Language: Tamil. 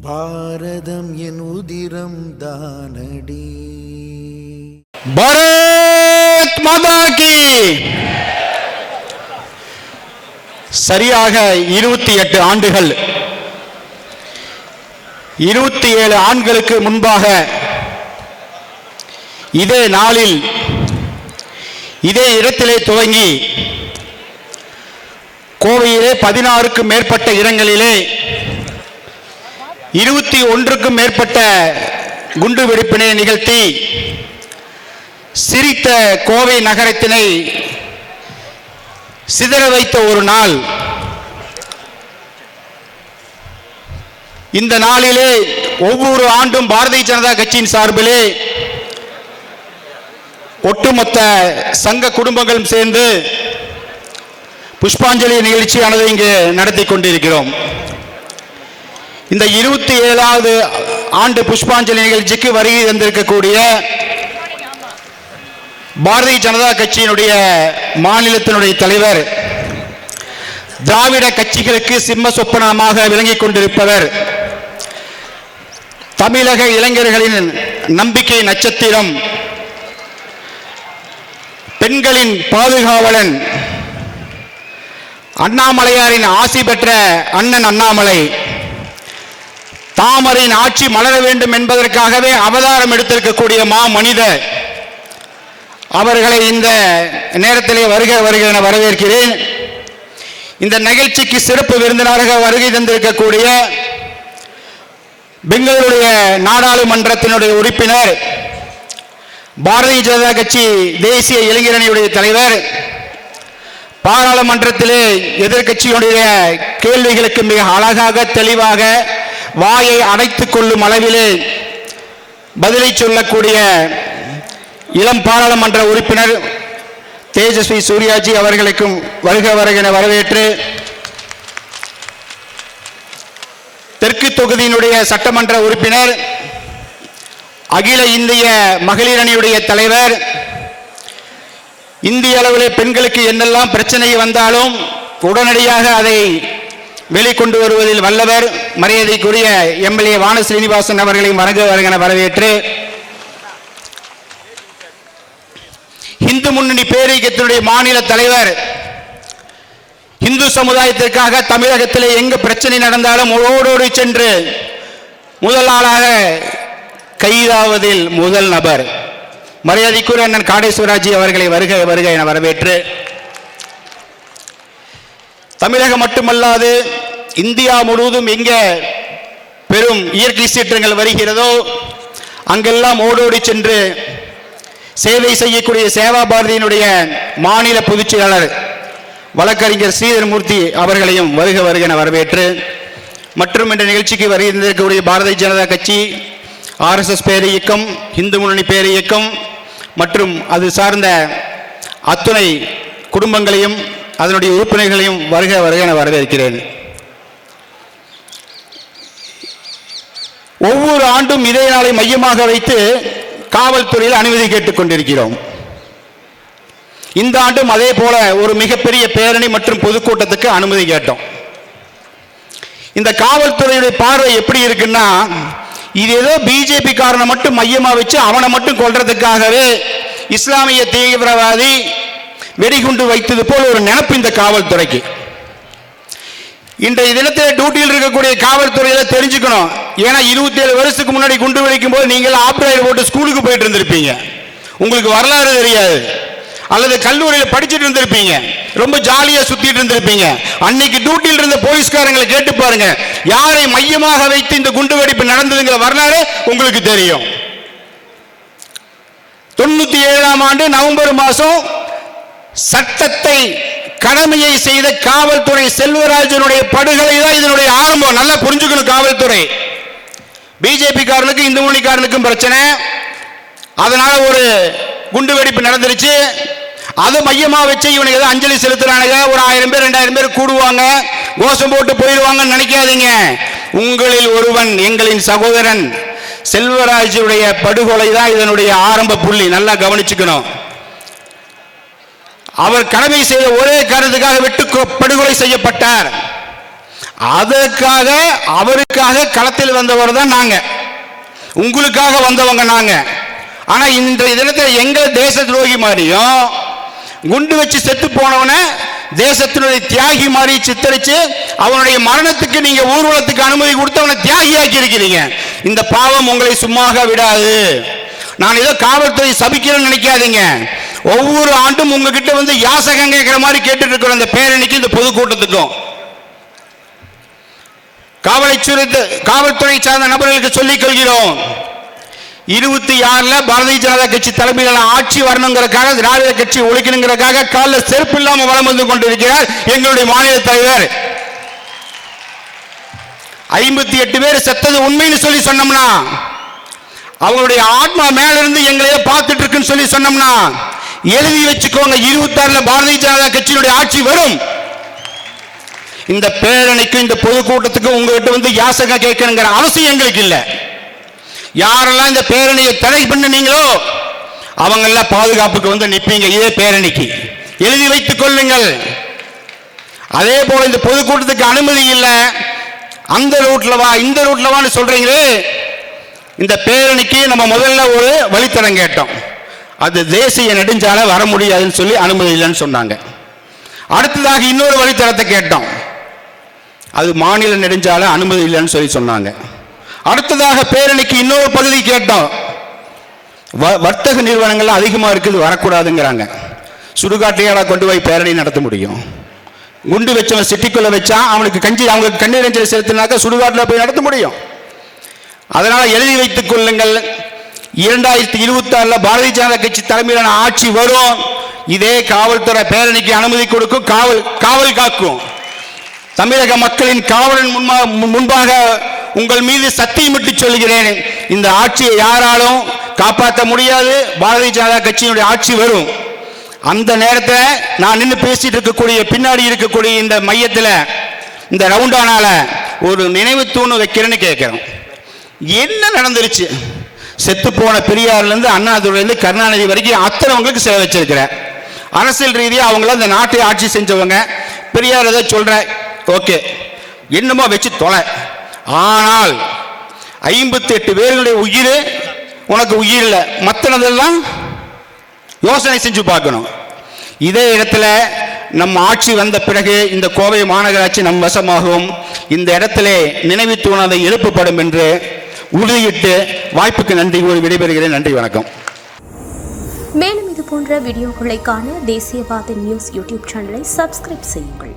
பாரதம் என் உதிரம் தானடி. பாரத் மாதா கி. சரியாக 28 ஆண்டுகள் 27 ஆண்டுகளுக்கு முன்பாக இதே நாளில் இதே இடத்திலே துவங்கி கோவையிலே 16க்கும் மேற்பட்ட இடங்களிலே 21க்கும் மேற்பட்ட குண்டு வெடிப்பினை நிகழ்த்தி சிரித்த கோவை நகரத்தினை சிதற வைத்த ஒரு நாள். இந்த நாளிலே ஒவ்வொரு ஆண்டும் பாரதிய ஜனதா கட்சியின் சார்பிலே ஒட்டுமொத்த சங்க குடும்பங்களும் சேர்ந்து புஷ்பாஞ்சலி நிகழ்ச்சியானது இங்கு நடத்தி கொண்டிருக்கிறோம். இந்த 27வது ஆண்டு புஷ்பாஞ்சலி நிகழ்ச்சிக்கு வருகை தந்திருக்கக்கூடிய பாரதிய ஜனதா கட்சியினுடைய மாநிலத்தினுடைய தலைவர், திராவிட கட்சிகளுக்கு சிம்ம சொப்பனமாக விளங்கிக் கொண்டிருப்பவர், தமிழக இளைஞர்களின் நம்பிக்கை நட்சத்திரம், பெண்களின் பாதுகாவலன், அண்ணாமலையாரின் ஆசி பெற்ற அண்ணன் அண்ணாமலை, தாமரையின் ஆட்சி மலர வேண்டும் என்பதற்காகவே அவதாரம் எடுத்திருக்கக்கூடிய மா மனிதர் அவர்களை இந்த நேரத்திலே வருக வருக என வரவேற்கிறேன். இந்த நிகழ்ச்சிக்கு சிறப்பு விருந்தினராக வருகை தந்திருக்கக்கூடிய பெங்களூருடைய நாடாளுமன்றத்தினுடைய உறுப்பினர், பாரதிய ஜனதா கட்சி தேசிய இளைஞரணியுடைய தலைவர், பாராளுமன்றத்திலே எதிர்கட்சியுடைய கேள்விகளுக்கு மிக அழகாக தெளிவாக வாயை அடைத்துக் கொள்ளும் அளவிலே பதிலை சொல்லக்கூடிய இளம் பாராளுமன்ற உறுப்பினர் தேஜஸ்வி சூர்யாஜி அவர்களுக்கும் வருக வருக என வரவேற்று, தெற்கு தொகுதியினுடைய சட்டமன்ற உறுப்பினர், அகில இந்திய மகளிர் அணியுடைய தலைவர், இந்திய அளவிலே பெண்களுக்கு என்னெல்லாம் பிரச்சனை வந்தாலும் உடனடியாக அதை வெளிக்கொண்டு வருவதில் வல்லவர், மரியாதைக்குரிய எம்எல்ஏ வான ஸ்ரீனிவாசன் அவர்களையும் வருக வருக என வரவேற்று, இந்து முன்னணி பேரியக்கத்தினுடைய மாநில தலைவர், இந்து சமுதாயத்திற்காக தமிழகத்திலே எங்கு பிரச்சனை நடந்தாலும் ஓடோடி சென்று முதல் ஆளாக கைதாவதில் முதல் நபர், மரியாதைக்குரிய அண்ணன் காடேஸ்வராஜி அவர்களை வருக வருக என வரவேற்று, தமிழகம் மட்டுமல்லாது இந்தியா முழுவதும் எங்கே பெரும் இயற்கை சீற்றங்கள் வருகிறதோ அங்கெல்லாம் ஓடோடி சென்று சேவை செய்யக்கூடிய சேவா பாரதியினுடைய மாநில பொதுச் செயலாளர் வழக்கறிஞர் ஸ்ரீதரமூர்த்தி அவர்களையும் வருக வருக என வரவேற்று, மற்றும் இந்த நிகழ்ச்சிக்கு வருகின்ற பாரதிய ஜனதா கட்சி, RSS பேர் இயக்கம், இந்து முன்னணி பேர் இயக்கம் மற்றும் அது சார்ந்த அத்துணை குடும்பங்களையும் அதனுடைய உறுப்பினர்களையும் வருக வருக என வரவேற்கிறேன். ஒவ்வொரு ஆண்டும் இதே நாளை மையமாக வைத்து காவல்துறையில் அனுமதி கேட்டுக் கொண்டிருக்கிறோம். இந்த ஆண்டும் அதே போல ஒரு மிகப்பெரிய பேரணி மற்றும் பொதுக்கூட்டத்துக்கு அனுமதி கேட்டோம். இந்த காவல்துறையுடைய பார்வை எப்படி இருக்குன்னா, இது ஏதோ பிஜேபி காரனை மட்டும் மையமா வச்சு அவனை மட்டும் கொல்றதுக்காகவே இஸ்லாமிய தீவிரவாதி வெடிகுண்டு வைத்தது போல் ஒரு நினைப்பு இந்த காவல்துறைக்கு. இன்றைய தினத்தில் டியூட்டியில் இருக்கக்கூடிய காவல்துறையில தெரிஞ்சுக்கணும். ஏன்னா 27 வருஷத்துக்கு முன்னாடி குண்டு வெடிக்கும் போது நீங்கள் ஆப்ரேட் போட்டு ஸ்கூலுக்கு போயிட்டு இருந்திருப்பீங்க, உங்களுக்கு வரலாறு தெரியாது, அல்லது கல்லூரியில் படிச்சுட்டு இருந்திருப்பீங்க, ரொம்ப ஜாலியா சுத்திட்டு இருந்திருப்பீங்க. அன்னைக்கு டியூட்டியில் இருந்த போலீஸ்காரங்களை கேட்டு பாருங்க, யாரை மையமாக வைத்து இந்த குண்டு வெடிப்பு நடந்ததுங்கிற வரலாறு உங்களுக்கு தெரியும். 97ஆம் ஆண்டு நவம்பர் மாதம் சட்டத்தை கடமையை செய்த காவல்துறை செல்வராஜனுடைய படுகொலை தான் இதனுடைய ஆரம்பம். நல்லா புரிஞ்சுக்கணும். காவல்துறை பிஜேபி காரனுக்கு இந்து முன்னணிக்காரனுக்கும் பிரச்சனை, அதனால ஒரு குண்டு வெடிப்பு நடந்துருச்சு. அதை மையமா வச்சு இவனுக்கு ஏதோ அஞ்சலி செலுத்துறானுங்க, ஒரு 1000 பேர் 2000 பேர் கூடுவாங்க, கோஷம் போட்டு போயிடுவாங்கன்னு நினைக்காதீங்க. உங்களில் ஒருவன், எங்களின் சகோதரன் செல்வராஜுடைய படுகொலை தான் இதனுடைய ஆரம்ப புள்ளி. நல்லா கவனிச்சுக்கணும். அவர் கடமை செய்த ஒரே காரணத்துக்காக வெட்டு படுகொலை செய்யப்பட்டார். அதற்காக அவருக்காக களத்தில் வந்தவர் தான் நாங்க, உங்களுக்காக வந்தவங்க நாங்க. ஆனா இன்றைய தினத்தில் எங்கள் தேச துரோகி மாதிரியும் குண்டு வச்சு செத்து போனவன தேசத்தினுடைய தியாகி மாதிரி சித்தரிச்சு அவனுடைய மரணத்துக்கு நீங்க ஊர்வலத்துக்கு அனுமதி கொடுத்து அவனை தியாகியாக்கி இருக்கிறீங்க. இந்த பாவம் உங்களை சும்மாக விடாது. நான் ஏதோ காவல்துறை சபிக்கிறேன்னு நினைக்காதீங்க. ஒவ்வொரு ஆண்டும் உங்ககிட்ட வந்து யாசகம் கேட்கிற மாதிரி கேட்டுட்டு இருக்கிற இந்த பேரணிக்கு, இந்த பொதுக்கூட்டத்துக்கும் காவல்துறை சார்ந்த நபர்களுக்கு சொல்லிக் கொள்கிறோம். 26 பாரதிய ஜனதா கட்சி தலைமையிலான ஆட்சி வரணுங்கிறதுக்காக, திராவிட கட்சி ஒழிக்கணுங்கிறதுக்காக காலில் செருப்பு இல்லாமல் வலம் வந்து கொண்டிருக்கிறார் எங்களுடைய மாநில தலைவர். 58 பேர் செத்தது உண்மைன்னு சொல்லி சொன்னோம்னா, அவங்களுடைய ஆத்மா மேல இருந்து எங்களையே பார்த்துட்டு இருக்குன்னு சொல்லி சொன்னோம்னா, எழுதி வச்சுக்கோங்க, 26 பாரதிய ஜனதா கட்சியினுடைய ஆட்சி வரும். இந்த பேரணிக்கு, இந்த பொதுக்கூட்டத்துக்கு உங்ககிட்ட வந்து யாசகம் கேட்கணுங்கிற அவசியம் எங்களுக்கு இல்லை. யாரெல்லாம் இந்த பேரணியை தடை பண்ணுனீங்களோ அவங்க எல்லாம் பாதுகாப்புக்கு வந்து நிற்பீங்க. இதே பேரணிக்கு எழுதி வைத்துக் கொள்ளுங்கள். அதே போல இந்த பொதுக்கூட்டத்துக்கு அனுமதி இல்லை, அந்த ரூட்ல வா இந்த ரூட்ல வான்னு சொல்றீங்களே. இந்த பேரணிக்கு நம்ம முதல்ல ஒரு வழித்தடம் கேட்டோம். அது தேசிய நெடுஞ்சாலை வர முடியாதுன்னு சொல்லி அனுமதி இல்லைன்னு சொன்னாங்க. அடுத்ததாக இன்னொரு வழித்தடத்தை கேட்டோம். அது மாநில நெடுஞ்சாலை அனுமதி இல்லைன்னு சொல்லி சொன்னாங்க. அடுத்ததாக பேரணிக்கு இன்னொரு பகுதி கேட்டோம். வர்த்தக நிறுவனங்கள் அதிகமாக இருக்குது, வரக்கூடாதுங்கிறாங்க. சுடுகாட்டையாடா கொண்டு போய் பேரணி நடத்த முடியும்? குண்டு வச்சவன் சிட்டிக்குள்ள வச்சா அவனுக்கு அவங்களுக்கு கண்ணீர் அஞ்சலி செலுத்தினாக்க சுடுகாட்டில் போய் நடத்த முடியும். அதனால எழுதி வைத்துக் கொள்ளுங்கள், 2026 பாரதிய ஜனதா கட்சி தலைமையிலான ஆட்சி வரும். இதே காவல்துறை பேரணிக்கு அனுமதி கொடுக்கும், காவல் காக்கும். தமிழக மக்களின் காவலின் முன்பாக உங்கள் மீது சத்தியமிட்டு சொல்கிறேன், இந்த ஆட்சியை யாராலும் காப்பாற்ற முடியாது. பாரதிய ஜனதா கட்சியினுடைய ஆட்சி வரும். அந்த நேரத்தில் நான் நின்று பேசிட்டு இருக்கக்கூடிய பின்னாடி இருக்கக்கூடிய இந்த மையத்தில், இந்த ரவுண்டானால ஒரு நினைவு தூண் வைக்கிறேன்னு கேட்கிறோம். என்ன நடந்துருச்சு? செத்து போன பெரியார்லேருந்து அண்ணாதுரையிலேருந்து கருணாநிதி வரைக்கும் அத்தனைவங்களுக்கு சிலை வச்சிருக்கிற. அரசியல் ரீதியாக அவங்கள இந்த நாட்டை ஆட்சி செஞ்சவங்க. பெரியார் ஏதோ சொல்ற, ஓகே, என்னமோ வச்சு தொலை. ஆனால் 58 பேர்களுடைய உயிர் உனக்கு உயிர் இல்லை, மற்றதெல்லாம் யோசனை செஞ்சு பார்க்கணும். இதே இடத்துல நம் ஆட்சி வந்த பிறகு இந்த கோவை மாநகராட்சி நம் வசமாகவும் இந்த இடத்துல நினைவு தூணாதை எழுப்பப்படும் என்று உறுதியிட்டு வாய்ப்புக்கு நன்றி கூறி விடைபெறுகிறேன். நன்றி, வணக்கம். மேலும் இது போன்ற வீடியோக்களை காண தேசியவாத நியூஸ் யூடியூப் சேனலை சப்ஸ்கிரைப் செய்யுங்கள்.